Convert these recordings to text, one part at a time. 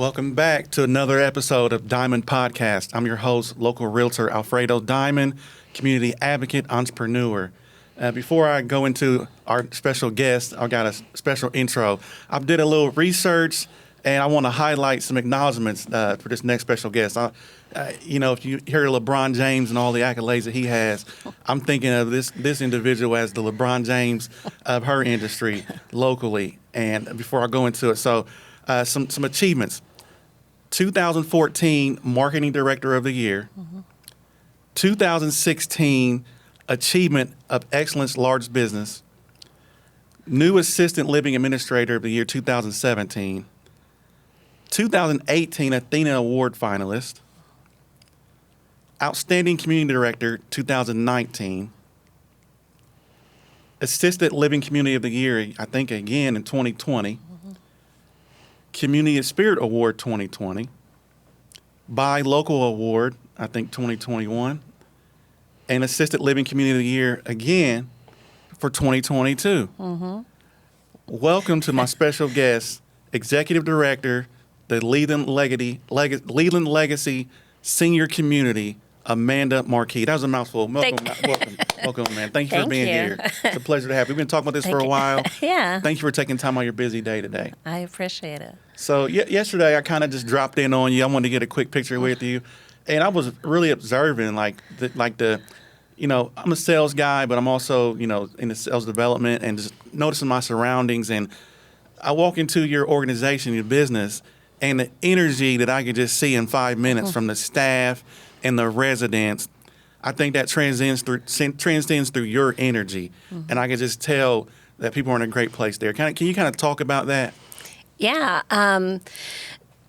Welcome back to another episode of Diamond Podcast. I'm your host, local realtor Alfredo Diamond, community advocate, entrepreneur. Before I go into our special guest, I've got a special intro. I did a little research, and I want to highlight some acknowledgments for this next special guest. If you hear LeBron James and all the accolades that he has, I'm thinking of this individual as the LeBron James of her industry locally. And before I go into it, some achievements. 2014 Marketing Director of the Year. 2016 Achievement of Excellence Large Business. New Assistant Living Administrator of the Year 2017. 2018 Athena Award finalist. Outstanding Community Director 2019. Assistant Living Community of the Year, I think again in 2020. Community Spirit Award 2020. Buy Local Award, I think 2021. And Assisted Living Community of the Year again for 2022. Welcome to my special guest, Executive Director, the Leland Legacy Senior Community, Amanda Marquis. That was a mouthful. Welcome, man. Thank you for being here. It's a pleasure to have you. We've been talking about this for a while. Yeah. Thank you for taking time out of your busy day today. I appreciate it. So yesterday I kind of just dropped in on you. I wanted to get a quick picture with you, and I was really observing I'm a sales guy, but I'm also in the sales development and just noticing my surroundings. And I walk into your organization, your business, and the energy that I could just see in 5 minutes from the staff and the residents, I think that transcends through your energy, and I can just tell that people are in a great place there. Can you kind of talk about that? Yeah.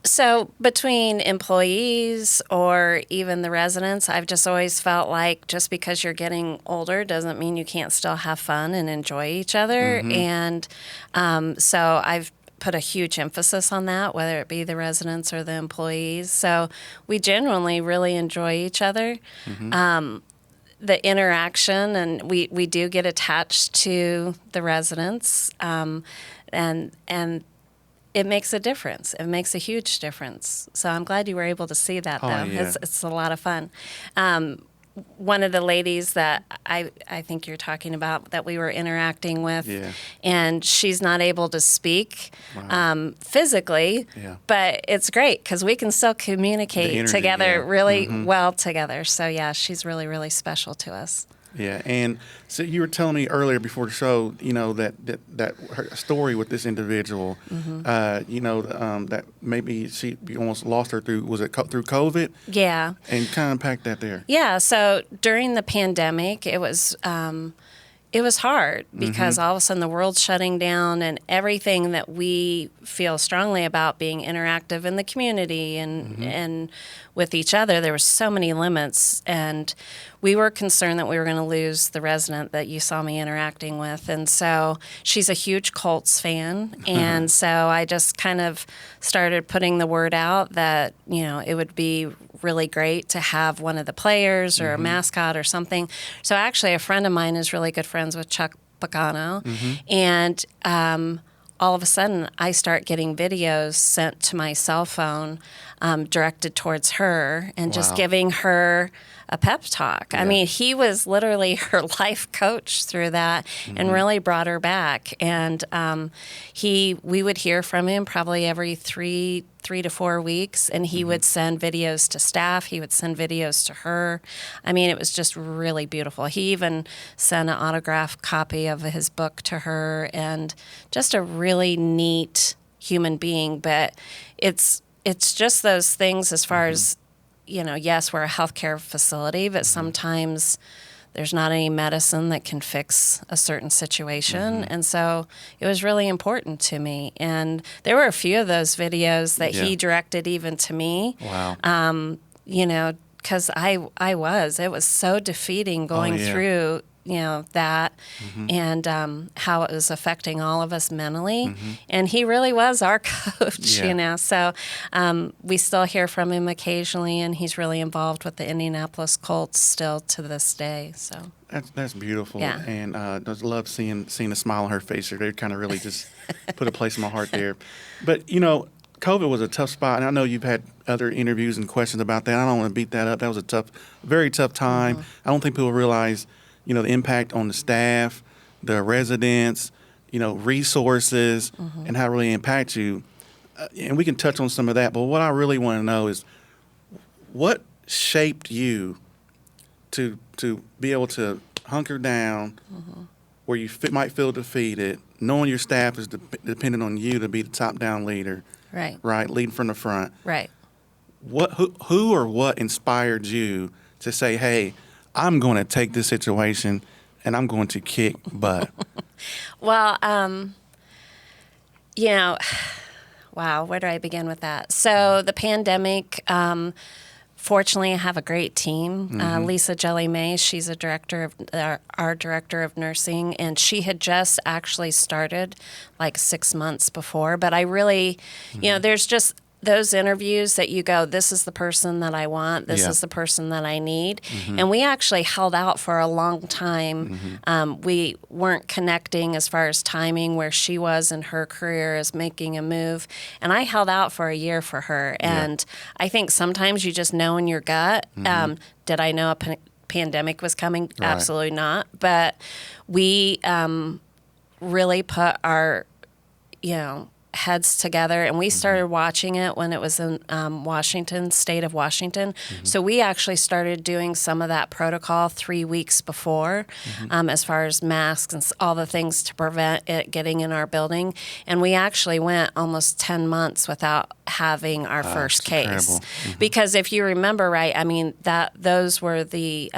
So between employees or even the residents, I've just always felt like just because you're getting older doesn't mean you can't still have fun and enjoy each other. And so I've put a huge emphasis on that, whether it be the residents or the employees. So we genuinely really enjoy each other. The interaction, and we do get attached to the residents, and it makes a difference. It makes a huge difference. So I'm glad you were able to see that, though. Yeah. It's a lot of fun. One of the ladies that I think you're talking about that we were interacting with, and she's not able to speak physically, but it's great because we can still communicate together really well together. So, yeah, she's really, really special to us. Yeah, and so you were telling me earlier before the show, that her story with this individual, that maybe you almost lost her through through COVID? Yeah. And kind of unpack that there. Yeah, so during the pandemic, it was hard because all of a sudden the world's shutting down and everything that we feel strongly about being interactive in the community and with each other, there were so many limits, and we were concerned that we were going to lose the resident that you saw me interacting with. And so she's a huge Colts fan, and so I just kind of started putting the word out that, it would be really great to have one of the players or a mascot or something. So actually a friend of mine is really good friends with Chuck Pagano, and all of a sudden I start getting videos sent to my cell phone directed towards her and just giving her a pep talk. I mean, he was literally her life coach through that and really brought her back. And we would hear from him probably every three to 4 weeks, and he would send videos to staff. He would send videos to her. I mean, it was just really beautiful. He even sent an autographed copy of his book to her, and just a really neat human being. But it's just those things as far as, yes, we're a healthcare facility, but sometimes there's not any medicine that can fix a certain situation. And so it was really important to me. And there were a few of those videos that he directed even to me. Wow. Because it was so defeating going through that and how it was affecting all of us mentally. And he really was our coach, So we still hear from him occasionally, and he's really involved with the Indianapolis Colts still to this day. So that's beautiful. Yeah. And I just love seeing a smile on her face. They kind of really just put a place in my heart there. But, COVID was a tough spot, and I know you've had other interviews and questions about that. I don't want to beat that up. That was a very tough time. I don't think people realize, the impact on the staff, the residents, resources, and how it really impacts you. And we can touch on some of that, but what I really want to know is what shaped you to be able to hunker down where you might feel defeated, knowing your staff is dependent on you to be the top-down leader, right, leading from the front. right. Who or what inspired you to say, hey, I'm going to take this situation and I'm going to kick butt? Well, wow, where do I begin with that? So the pandemic, fortunately, I have a great team. Lisa Jelly May, she's a director of our director of nursing, and she had just actually started like 6 months before. But I really, there's just those interviews that you go, this is the person that I want, this is the person that I need. And we actually held out for a long time. We weren't connecting as far as timing where she was in her career as making a move. And I held out for a year for her. And I think sometimes you just know in your gut. Did I know a pandemic was coming? Right. Absolutely not. But we really put our, heads together, and we started watching it when it was in Washington, state of Washington. So we actually started doing some of that protocol 3 weeks before, as far as masks and all the things to prevent it getting in our building. And we actually went almost 10 months without having our first case. Because if you remember right, I mean, those were the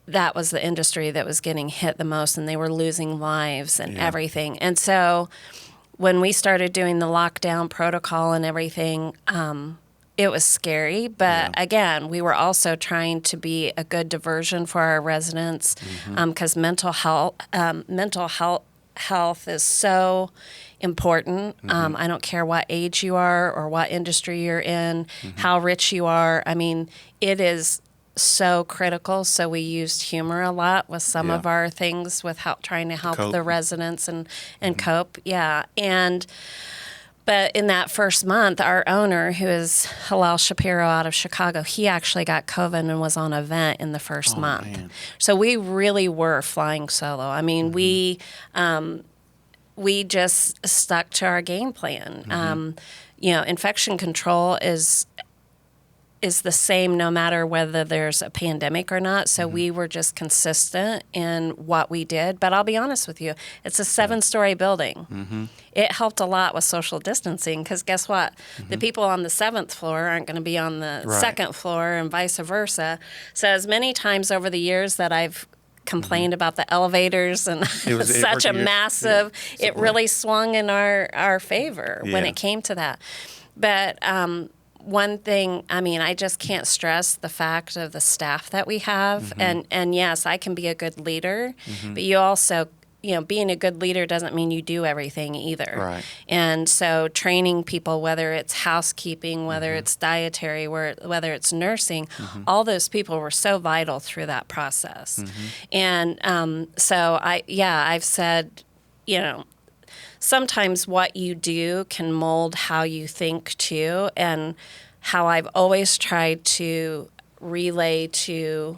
that was the industry that was getting hit the most, and they were losing lives and everything. And so when we started doing the lockdown protocol and everything, it was scary. But again, we were also trying to be a good diversion for our residents, because mental health is so important. I don't care what age you are or what industry you're in, how rich you are. I mean, it is so critical. So we used humor a lot with some of our things with trying to help the residents and cope. Yeah. But in that first month, our owner, who is Halal Shapiro out of Chicago, he actually got COVID and was on a vent in the first month. Man. So we really were flying solo. I mean, we just stuck to our game plan. Infection control is the same no matter whether there's a pandemic or not. So we were just consistent in what we did. But I'll be honest with you, it's a 7-story building. It helped a lot with social distancing, because guess what? The people on the 7th floor aren't going to be on the 2nd floor and vice versa. So as many times over the years that I've complained about the elevators and such a massive, it really swung in our favor when it came to that. But one thing, I mean, I just can't stress the fact of the staff that we have. And yes, I can be a good leader, but you also, being a good leader doesn't mean you do everything either. Right. And so training people, whether it's housekeeping, whether it's dietary, whether it's nursing, all those people were so vital through that process. And so I've said, sometimes what you do can mold how you think too, and how I've always tried to relay to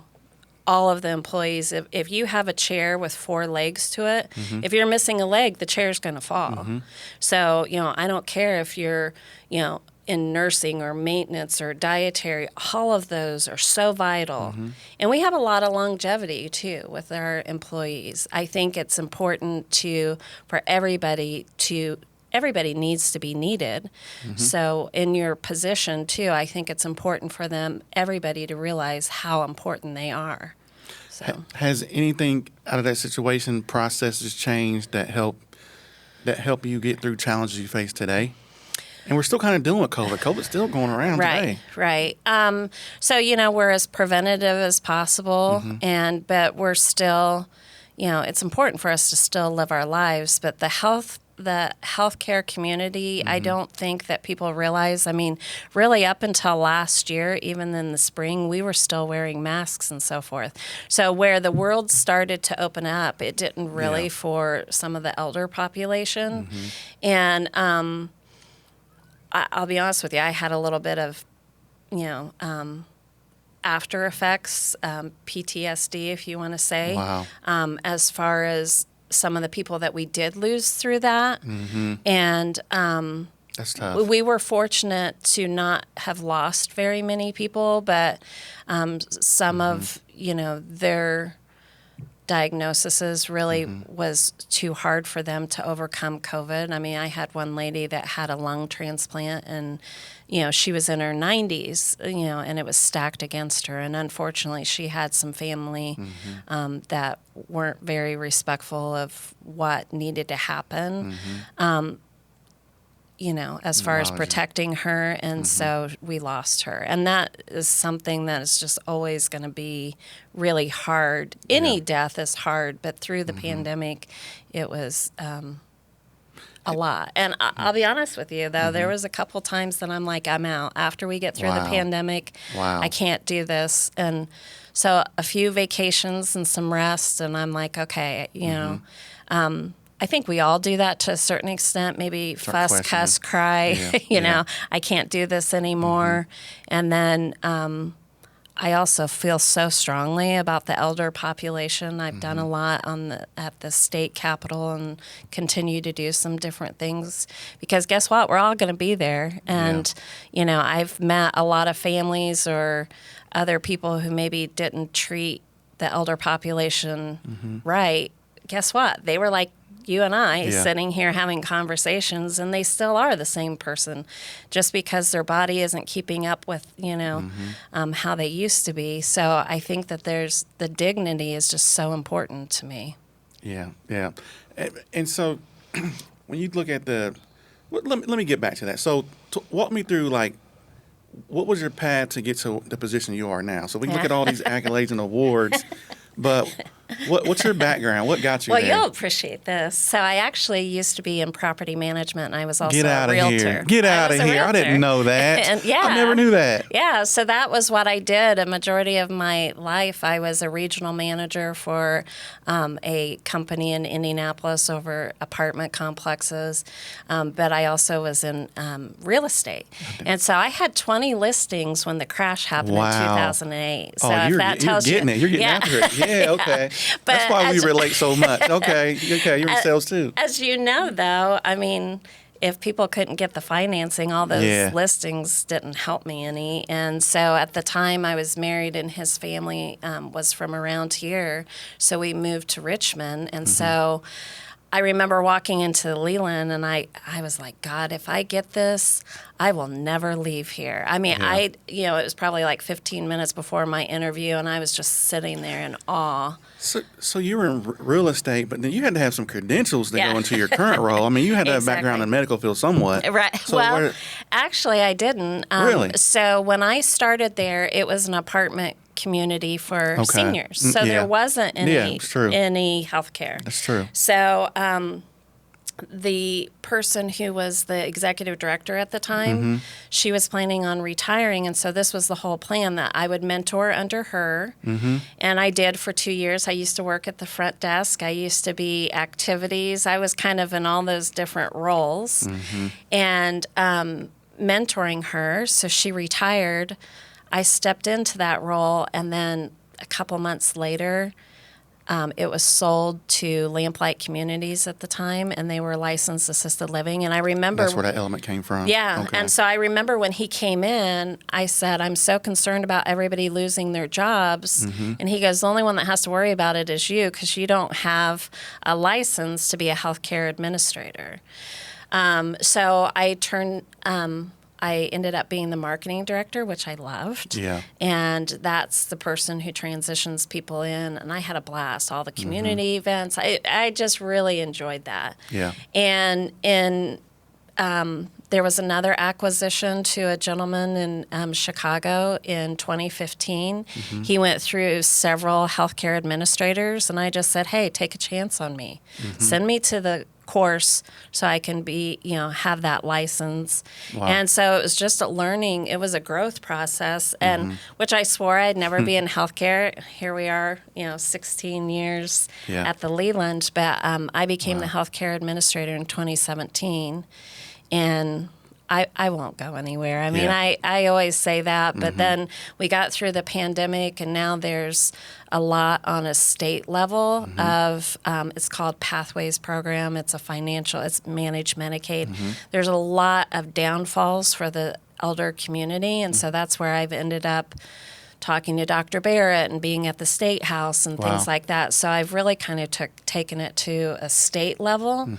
all of the employees, if you have a chair with 4 legs to it, if you're missing a leg, the chair's going to fall. So, I don't care if you're, in nursing or maintenance or dietary, all of those are so vital. And we have a lot of longevity too with our employees. I think it's important for everybody needs to be needed. So in your position too, I think it's important for everybody to realize how important they are. So. Has anything out of that situation, processes changed that help you get through challenges you face today? And we're still kind of dealing with COVID. COVID's still going around today. Right. So, we're as preventative as possible, but we're still, it's important for us to still live our lives. But the healthcare community, I don't think that people realize. I mean, really up until last year, even in the spring, we were still wearing masks and so forth. So where the world started to open up, it didn't really for some of the elder population. And I'll be honest with you, I had a little bit of, after effects, PTSD, if you want to say, Wow. as far as some of the people that we did lose through that. Mm-hmm. And That's tough. we were fortunate to not have lost very many people, but some of, their diagnoses really was too hard for them to overcome COVID. I mean, I had one lady that had a lung transplant, and she was in her 90s, and it was stacked against her. And unfortunately, she had some family that weren't very respectful of what needed to happen. As far as protecting her. And so we lost her. And that is something that is just always going to be really hard. Any death is hard, but through the pandemic, it was a lot. And I'll be honest with you, though, there was a couple times that I'm like, I'm out. After we get through the pandemic, I can't do this. And so a few vacations and some rest, and I'm like, okay, I think we all do that to a certain extent, maybe fuss, cuss, cry, I can't do this anymore. And then I also feel so strongly about the elder population. I've done a lot at the state capitol and continue to do some different things because guess what? We're all going to be there. And, I've met a lot of families or other people who maybe didn't treat the elder population right. Guess what? They were like you and I sitting here having conversations, and they still are the same person just because their body isn't keeping up with, how they used to be. So I think that the dignity is just so important to me. Yeah, yeah. And so when you look at let me get back to that. So walk me through, like, what was your path to get to the position you are now? So we can look at all these accolades and awards, but what's your background? What got you there? Well, you'll appreciate this. So I actually used to be in property management, and I was also Get out a of realtor. here. Get out of here. I didn't know that. And, I never knew that. Yeah, so that was what I did. A majority of my life, I was a regional manager for a company in Indianapolis over apartment complexes, but I also was in real estate. And so I had 20 listings when the crash happened in 2008. So if that tells you're getting you, it. You're getting after it. Yeah, okay. But that's why we relate so much. Okay, you're in sales too. As you know, though, I mean, if people couldn't get the financing, all those listings didn't help me any. And so at the time I was married and his family was from around here. So we moved to Richmond. And so I remember walking into Leland, and I was like, God, if I get this, I will never leave here. I mean, it was probably like 15 minutes before my interview, and I was just sitting there in awe. So you were in real estate, but then you had to have some credentials to go into your current role. I mean, you had to have a background in the medical field somewhat. Right. So actually, I didn't. Really? So when I started there, it was an apartment community for seniors. So there wasn't any health care. That's true. So the person who was the executive director at the time, she was planning on retiring. And so this was the whole plan, that I would mentor under her. And I did for 2 years. I used to work at the front desk. I used to be activities. I was kind of in all those different roles. And mentoring her. So she retired. I stepped into that role, and then a couple months later, it was sold to Lamplight Communities at the time, and they were licensed assisted living. And I remember that's where that element came from. Yeah, okay. And so I remember when he came in, I said, I'm so concerned about everybody losing their jobs. And he goes, the only one that has to worry about it is you, because you don't have a license to be a healthcare administrator. So I ended up being the marketing director, which I loved. Yeah. And that's the person who transitions people in. And I had a blast. All the community events. I just really enjoyed that. Yeah. And there was another acquisition to a gentleman in Chicago in 2015. He went through several healthcare administrators, and I just said, hey, take a chance on me. Send me to the course so I can be, have that license. Wow. And so it was just a learning. It was a growth process, and which I swore I'd never be in healthcare. Here we are, 16 years at the Leland. But I became the healthcare administrator in 2017. And I won't go anywhere. I mean, Yeah. I always say that, but then we got through the pandemic, and now there's a lot on a state level of, it's called Pathways Program. It's it's managed Medicaid. There's a lot of downfalls for the elder community, and so that's where I've ended up talking to Dr. Barrett and being at the State House and things Wow. like that. So I've really kind of taken it to a state level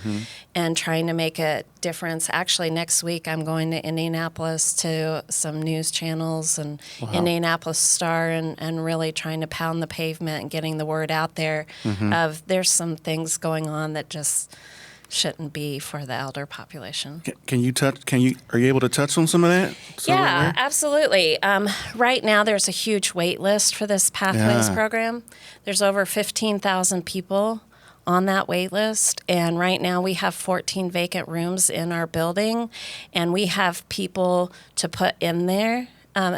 and trying to make a difference. Actually, next week I'm going to Indianapolis to some news channels and Indianapolis Star and really trying to pound the pavement and getting the word out there of there's some things going on that just shouldn't be for the elder population. Are you able to touch on some of that? So we're Yeah, aware? absolutely. Right now, there's a huge wait list for this Pathways Yeah. program. There's over 15,000 people on that wait list, and right now we have 14 vacant rooms in our building, and we have people to put in there.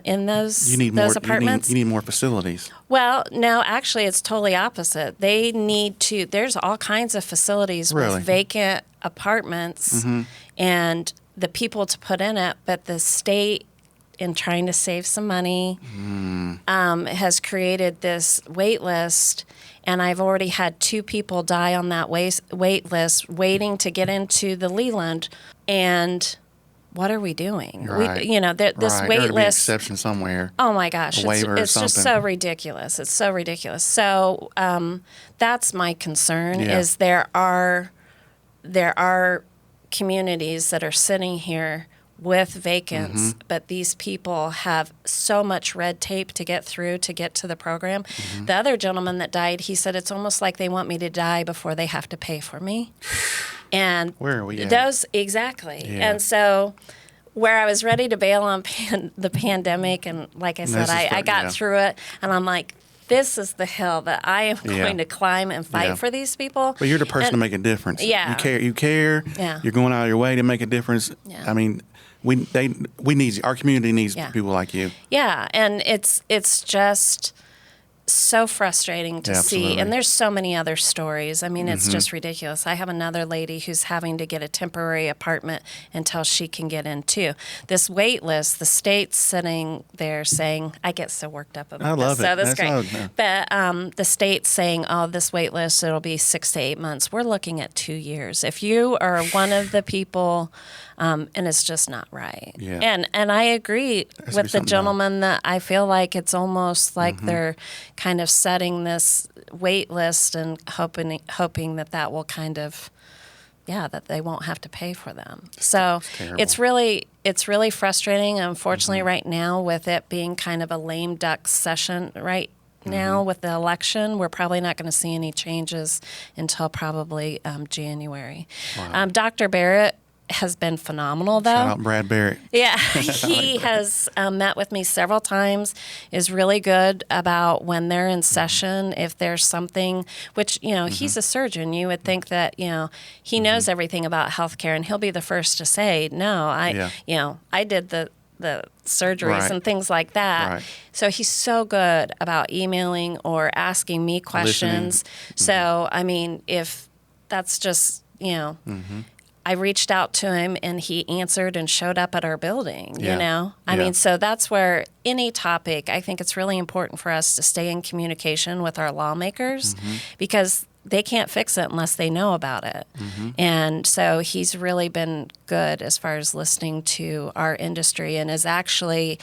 In those apartments. You need more facilities. Well, no, actually, it's totally opposite. They need to. There's all kinds of facilities Really? with vacant apartments and the people to put in it, but the state, in trying to save some money, has created this wait list. And I've already had 2 people die on that wait list waiting to get into the Leland. And what are we doing? Right. This Right. wait Gotta be an list. exception somewhere. Oh my gosh, A waiver or it's just something. so ridiculous. It's so ridiculous. So that's my concern Yeah. is there are communities that are sitting here with vacants, but these people have so much red tape to get through to get to the program. The other gentleman that died, he said it's almost like they want me to die before they have to pay for me. And Where are we at? those exactly. Yeah. And so where I was ready to bail on the pandemic, and like I said, This is I fun, got yeah. through it, and I'm like, this is the hill that I am Yeah. going to climb and fight Yeah. for these people. But you're the person And- to make a difference. Yeah. You care. Yeah. You're going out of your way to make a difference. Yeah. I mean, we need our community needs Yeah. people like you. Yeah, and it's just so frustrating to Yeah, see. absolutely. And there's so many other stories. I mean, it's just ridiculous. I have another lady who's having to get a temporary apartment until she can get in too. This wait list, the state's sitting there saying, I get so worked up about I love this. it. So that's That's great. how- But the state's saying, oh, this wait list, it'll be 6 to 8 months. We're looking at 2 years. If you are one of the people, and it's just not right. Yeah. And I agree Has to be with the something gentleman that I feel like it's almost like they're kind of setting this wait list and hoping that will kind of, that they won't have to pay for them. So terrible. it's really frustrating. Unfortunately, right now with it being kind of a lame duck session right now with the election, we're probably not going to see any changes until probably January. Dr. Barrett has been phenomenal, though. Shout out Brad Barrett. Yeah, he has met with me several times, is really good about when they're in session, if there's something, which, he's a surgeon. You would think that, he knows everything about healthcare, and he'll be the first to say, no, I did the surgeries Right. and things like that. Right. So he's so good about emailing or asking me questions. So, I mean, if that's just, I reached out to him and he answered and showed up at our building, Yeah. I Yeah. mean, so that's where any topic, I think it's really important for us to stay in communication with our lawmakers because they can't fix it unless they know about it. And so he's really been good as far as listening to our industry and is actually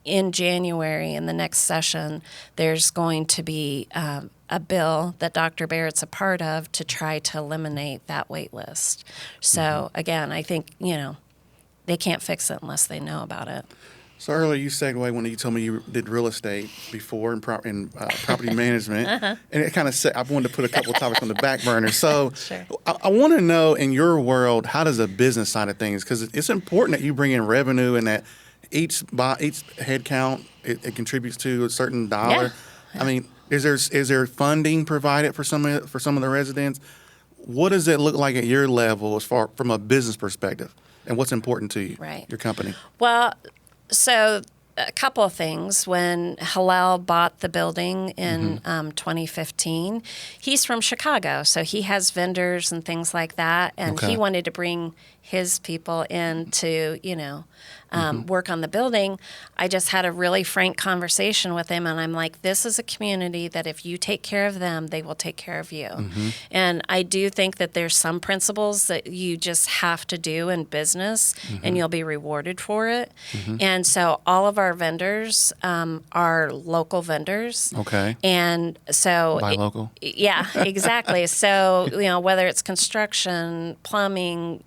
in January in the next session, there's going to be a bill that Dr. Barrett's a part of to try to eliminate that wait list. So again, I think, they can't fix it unless they know about it. So earlier you segued when you told me you did real estate before and property management, and it kind of I wanted to put a couple of topics on the back burner. So Sure. I want to know, in your world, how does the business side of things? Because it's important that you bring in revenue and that each head count it contributes to a certain dollar. Yeah. I mean, is there funding provided for some of the residents? What does it look like at your level as far from a business perspective, and what's important to you, Right. your company? Well, so a couple of things. When Hillel bought the building in 2015, he's from Chicago, so he has vendors and things like that, and Okay. he wanted to bring his people in to, work on the building. I just had a really frank conversation with him, and I'm like, this is a community that if you take care of them, they will take care of you. And I do think that there's some principles that you just have to do in business, and you'll be rewarded for it. And so all of our vendors are local vendors. Okay. And so Buy local. yeah, exactly. So, whether it's construction, plumbing,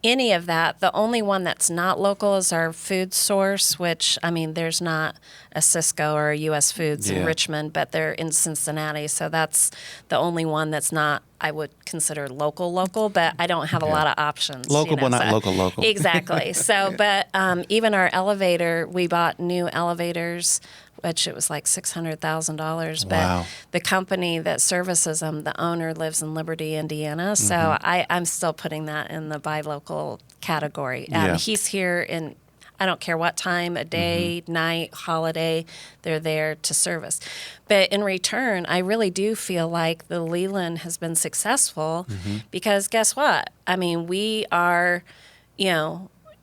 any of that, the only one that's not local is our food source, which, there's not a Cisco or a U.S. Foods in Yeah. Richmond, but they're in Cincinnati. So that's the only one that's not, I would consider local, but I don't have a lot of options. Local, but not local. Exactly. So, but even our elevator, we bought new elevators, which it was like $600,000. But Wow. the company that services them, the owner lives in Liberty, Indiana. So I'm still putting that in the buy local category. Yeah. He's here in, I don't care what time, a day, night, holiday, they're there to service. But in return, I really do feel like the Leland has been successful because guess what? We are,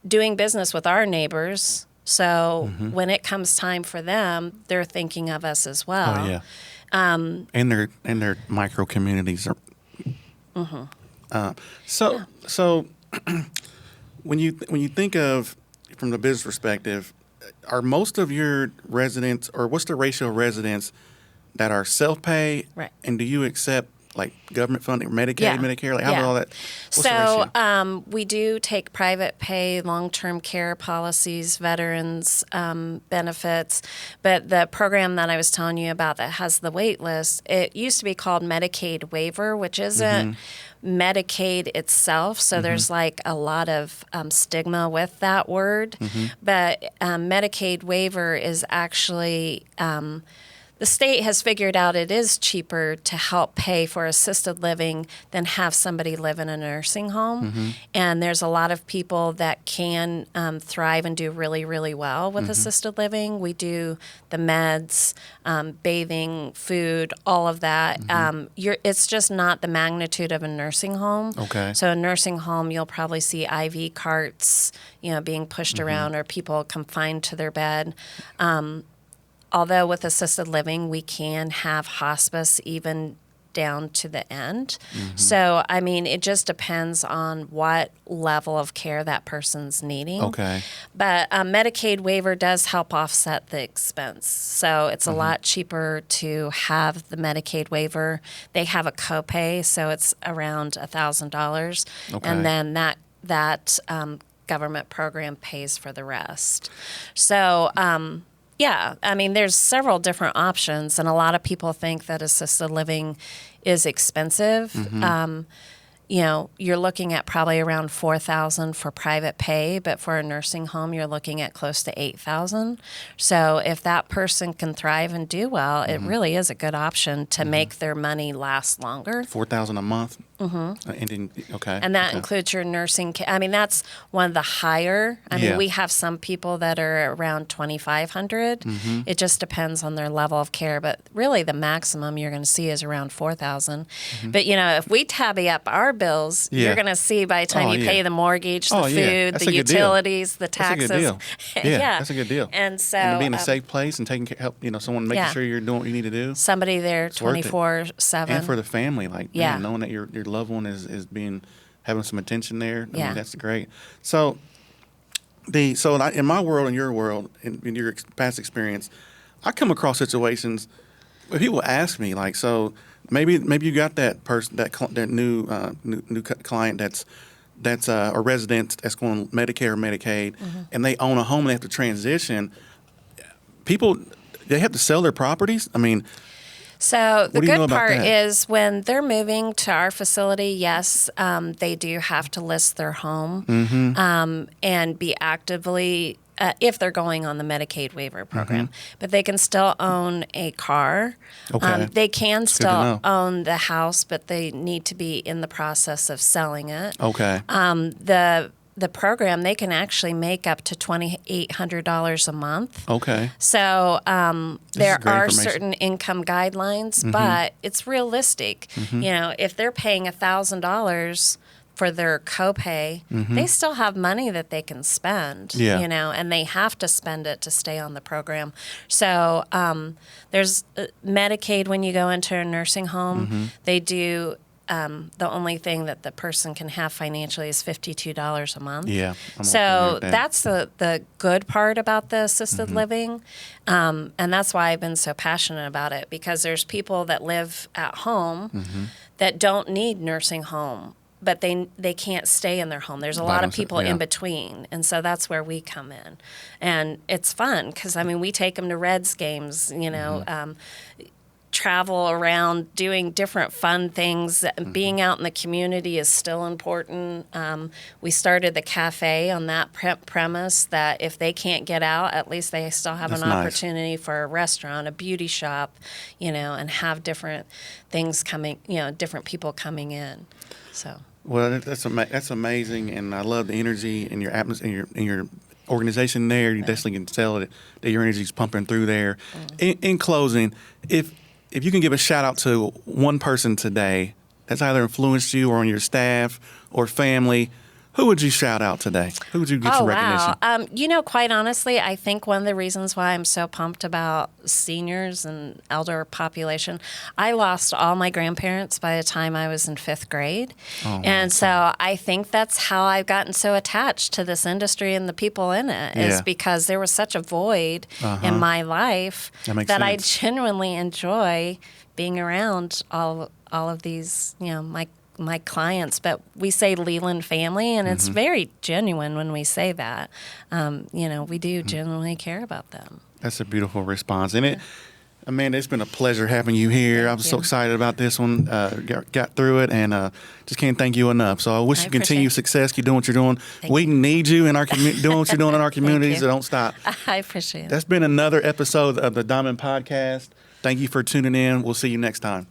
doing business with our neighbors. So when it comes time for them, they're thinking of us as well. Oh yeah. And their micro communities are. So when you think of from the business perspective, are most of your residents, or what's the ratio of residents that are self-pay? Right. And do you accept like government funding, Medicaid, Yeah. Medicare? Like how Yeah. all that? What's the ratio? We do take private pay, long-term care policies, veterans benefits, but the program that I was telling you about that has the wait list, it used to be called Medicaid waiver, which isn't Medicaid itself. So there's like a lot of stigma with that word, but Medicaid waiver is actually the state has figured out it is cheaper to help pay for assisted living than have somebody live in a nursing home. And there's a lot of people that can thrive and do really, really well with assisted living. We do the meds, bathing, food, all of that. It's just not the magnitude of a nursing home. Okay. So a nursing home, you'll probably see IV carts, being pushed around or people confined to their bed. Although with assisted living, we can have hospice even down to the end. So, it just depends on what level of care that person's needing. Okay. But Medicaid waiver does help offset the expense. So it's a lot cheaper to have the Medicaid waiver. They have a copay, so it's around $1,000. Okay. And then that government program pays for the rest. So, yeah, there's several different options, and a lot of people think that assisted living is expensive. You're looking at probably around $4,000 for private pay, but for a nursing home, you're looking at close to $8,000. So if that person can thrive and do well, it really is a good option to make their money last longer. $4,000 a month. Okay. And that includes your nursing care. That's one of the higher. Yeah. We have some people that are around 2,500. It just depends on their level of care. But really, the maximum you're going to see is around 4,000. But, if we tabby up our bills, Yeah. you're going to see by the time Oh, you yeah. pay the mortgage, the Oh, food, yeah. That's the a good deal. utilities, the That's taxes. a good deal. Yeah, that's a good deal. And so And to be in a safe place and taking care, help, someone making Yeah. sure you're doing what you need to do. somebody there worth it. 24/7. And for the family, like Yeah. man, knowing that your loved one is having some attention there. Yeah. That's great. So in my world and your world, in your past experience, I come across situations where people ask me like, so maybe you got that person that new client that's a resident that's going Medicare or Medicaid, and they own a home and they have to transition. People, they have to sell their properties. So the What do you know good about part that? is when they're moving to our facility, yes, they do have to list their home and be actively, if they're going on the Medicaid waiver program. But they can still own a car. Okay. They can good to still know. own the the program, they can actually make up to $2,800 a month. Okay. So there great are information. certain income guidelines, but it's realistic. If they're paying $1,000 for their copay, they still have money that they can spend, Yeah. and they have to spend it to stay on the program. So there's Medicaid when you go into a nursing home. They do. The only thing that the person can have financially is $52 a month. Yeah. I'm So okay with that. that's the good part about the assisted living. And that's why I've been so passionate about it, because there's people that live at home that don't need nursing home, but they can't stay in their home. There's a lot of people in between. And so that's where we come in. And it's fun because, we take them to Reds games, travel around doing different fun things. Being out in the community is still important. We started the cafe on that premise that if they can't get out, at least they still have That's an nice. opportunity for a restaurant, a beauty shop, and have different things coming, different people coming in. So. Well, that's amazing, and I love the energy in your atmosphere, in your organization there. You definitely can tell that your energy is pumping through there. In closing, if you can give a shout out to one person today that's either influenced you or on your staff or family, who would you shout out today? Who would you get some recognition? Wow. Quite honestly, I think one of the reasons why I'm so pumped about seniors and elder population, I lost all my grandparents by the time I was in 5th grade. And so I think that's how I've gotten so attached to this industry and the people in it, is because there was such a void in my life that I genuinely enjoy being around all of these, my clients, but we say Leland family, and it's very genuine when we say that. We do genuinely care about them. That's a beautiful response. And Amanda, it's been a pleasure having you here. I'm so excited about this one. Got through it, and just can't thank you enough. So I wish you continued success. Keep doing what you're doing. We need you in our community, doing what you're doing in our communities. So don't stop. I appreciate it. That's been another episode of the Diamond Podcast. Thank you for tuning in. We'll see you next time.